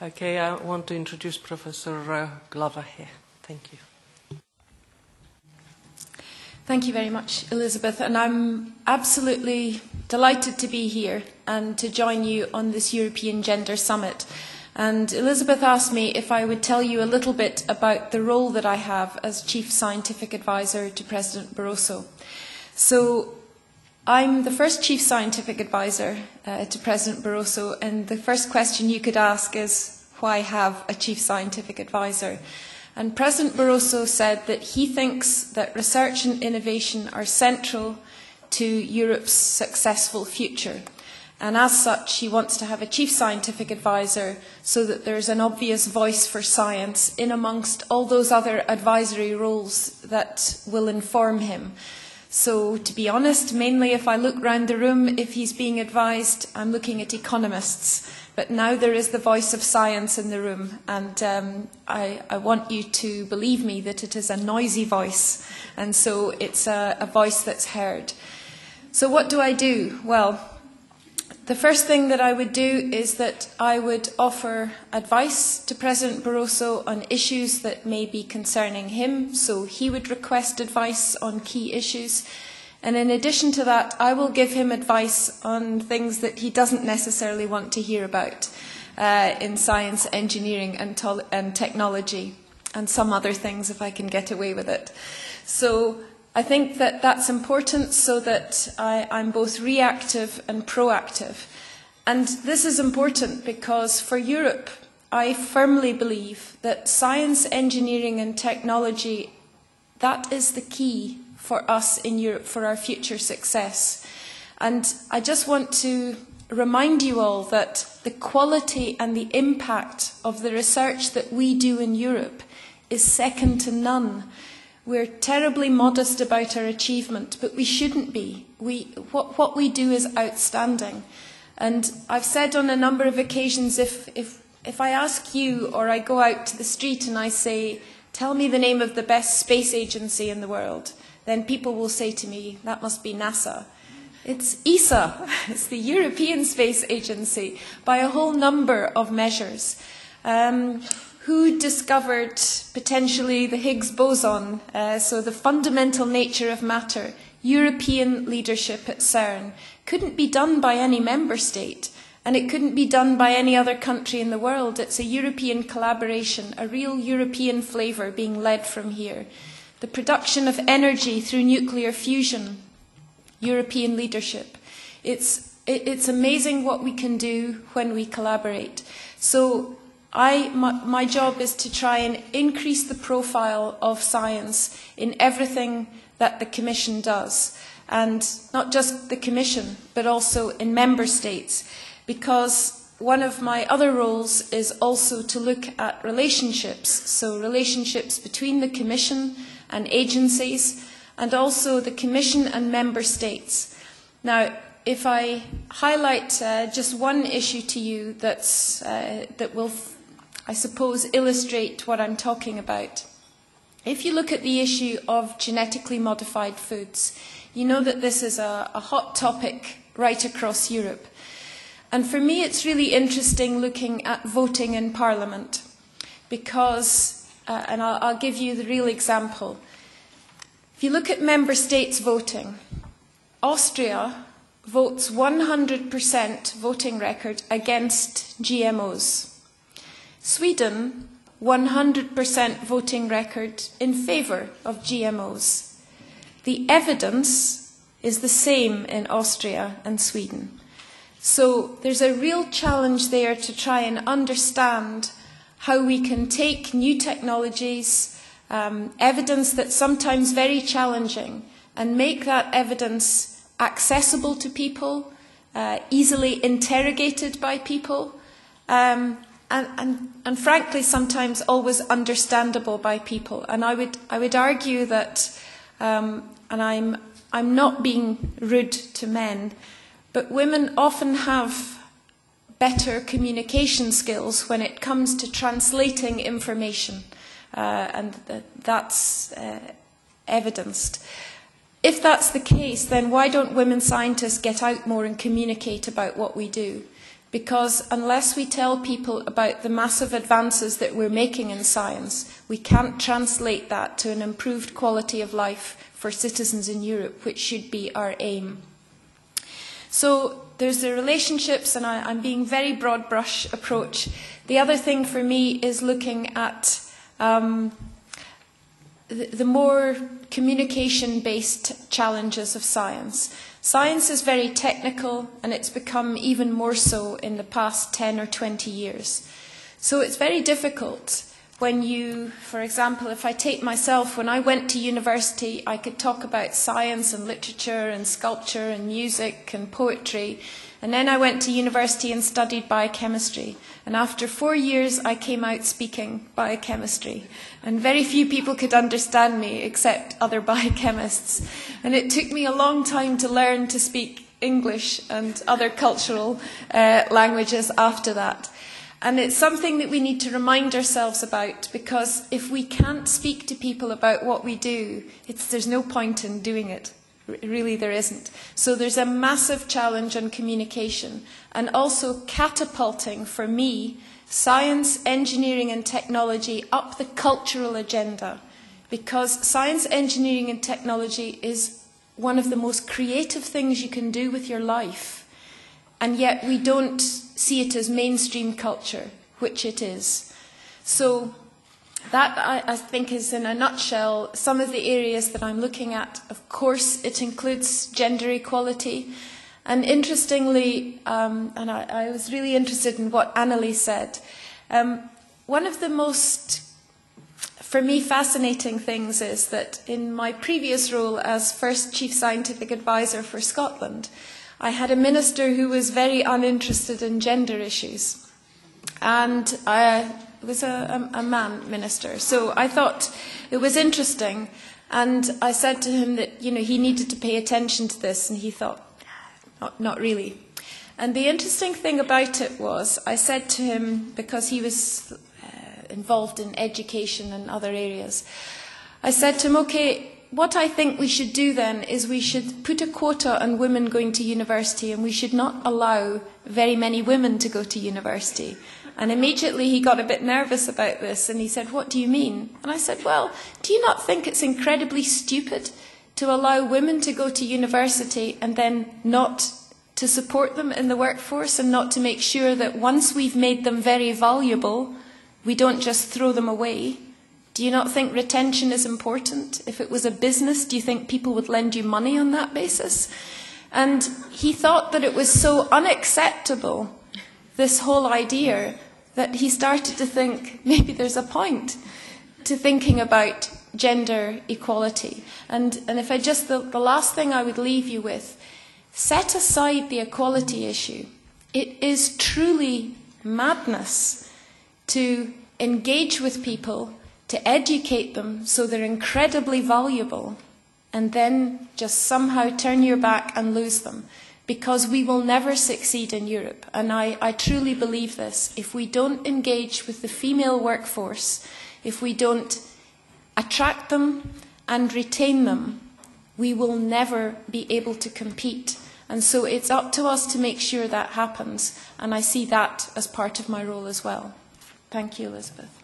Okay, I want to introduce Professor Glover here. Thank you. Thank you very much, Elizabeth, and I'm absolutely delighted to be here and to join you on this European Gender Summit. And Elizabeth asked me if I would tell you a little bit about the role that I have as Chief Scientific Advisor to President Barroso. So I'm the first Chief Scientific Advisor to President Barroso, and the first question you could ask is, why have a Chief Scientific Advisor? And President Barroso said that he thinks that research and innovation are central to Europe's successful future. And as such, he wants to have a Chief Scientific Advisor so that there's an obvious voice for science in amongst all those other advisory roles that will inform him. So, to be honest, mainly if I look round the room, if he's being advised, I'm looking at economists. But now there is the voice of science in the room, and I want you to believe me that it is a noisy voice, and so it's a voice that's heard. So what do I do? Well, the first thing that I would do is that I would offer advice to President Barroso on issues that may be concerning him, so he would request advice on key issues. And in addition to that, I will give him advice on things that he doesn't necessarily want to hear about in science, engineering and technology, and some other things if I can get away with it. So I think that that's important so that I'm both reactive and proactive. And this is important because for Europe, I firmly believe that science, engineering and technology, that is the key for us in Europe for our future success. And I just want to remind you all that the quality and the impact of the research that we do in Europe is second to none. We're terribly modest about our achievement, but we shouldn't be. What we do is outstanding. And I've said on a number of occasions, if I ask you or I go out to the street and I say, tell me the name of the best space agency in the world, then people will say to me, that must be NASA. It's ESA, it's the European Space Agency, by a whole number of measures. Who discovered potentially the Higgs boson, so the fundamental nature of matter? European leadership at CERN. Couldn't be done by any member state, and it couldn't be done by any other country in the world. It's a European collaboration, a real European flavour being led from here. The production of energy through nuclear fusion, European leadership. It's amazing what we can do when we collaborate. So my job is to try and increase the profile of science in everything that the Commission does. And not just the Commission, but also in member states. Because one of my other roles is also to look at relationships. So relationships between the Commission and agencies, and also the Commission and member states. Now, if I highlight just one issue to you that will, I suppose, illustrate what I'm talking about. If you look at the issue of genetically modified foods, you know that this is a hot topic right across Europe. And for me, it's really interesting looking at voting in Parliament because and I'll give you the real example. If you look at member states voting, Austria votes 100% voting record against GMOs. Sweden, 100% voting record in favour of GMOs. The evidence is the same in Austria and Sweden. So there's a real challenge there to try and understand how we can take new technologies, evidence that's sometimes very challenging, and make that evidence accessible to people, easily interrogated by people, and frankly sometimes always understandable by people. And I would argue that, and I'm not being rude to men, but women often have better communication skills when it comes to translating information, and that's evidenced. if that's the case, then why don't women scientists get out more and communicate about what we do? Because unless we tell people about the massive advances that we're making in science, we can't translate that to an improved quality of life for citizens in Europe, which should be our aim. So there's the relationships, and I'm being very broad brush approach. The other thing for me is looking at the more communication-based challenges of science. Science is very technical, and it's become even more so in the past 10 or 20 years. So it's very difficult when you, for example, if I take myself, when I went to university, I could talk about science and literature and sculpture and music and poetry. And then I went to university and studied biochemistry. And after 4 years, I came out speaking biochemistry. And very few people could understand me except other biochemists. And it took me a long time to learn to speak English and other cultural languages after that. And it's something that we need to remind ourselves about, because if we can't speak to people about what we do, there's no point in doing it. Really, there isn't. So there's a massive challenge on communication, and also catapulting, for me, science, engineering and technology up the cultural agenda, because science, engineering and technology is one of the most creative things you can do with your life, and yet we don't see it as mainstream culture, which it is. So that, I think, is in a nutshell some of the areas that I'm looking at. Of course, it includes gender equality. And interestingly, and I was really interested in what Anneli said, one of the most, for me, fascinating things is that in my previous role as first Chief Scientific Advisor for Scotland, I had a minister who was very uninterested in gender issues. And it was a man minister. So I thought it was interesting. And I said to him that, he needed to pay attention to this. And he thought, not really. And the interesting thing about it was, I said to him, because he was involved in education and other areas, I said to him, okay, what I think we should do then is we should put a quota on women going to university, and we should not allow very many women to go to university. And immediately he got a bit nervous about this, and he said, what do you mean? And I said, well, do you not think it's incredibly stupid to allow women to go to university and then not to support them in the workforce, and not to make sure that once we've made them very valuable, we don't just throw them away? Do you not think retention is important? If it was a business, do you think people would lend you money on that basis? And he thought that it was so unacceptable, this whole idea, that he started to think maybe there's a point to thinking about gender equality. And if I just, the last thing I would leave you with, set aside the equality issue. It is truly madness to engage with people, to educate them so they're incredibly valuable, and then just somehow turn your back and lose them. Because we will never succeed in Europe. And I truly believe this. If we don't engage with the female workforce, if we don't attract them and retain them, we will never be able to compete. And so it's up to us to make sure that happens. And I see that as part of my role as well. Thank you, Elizabeth.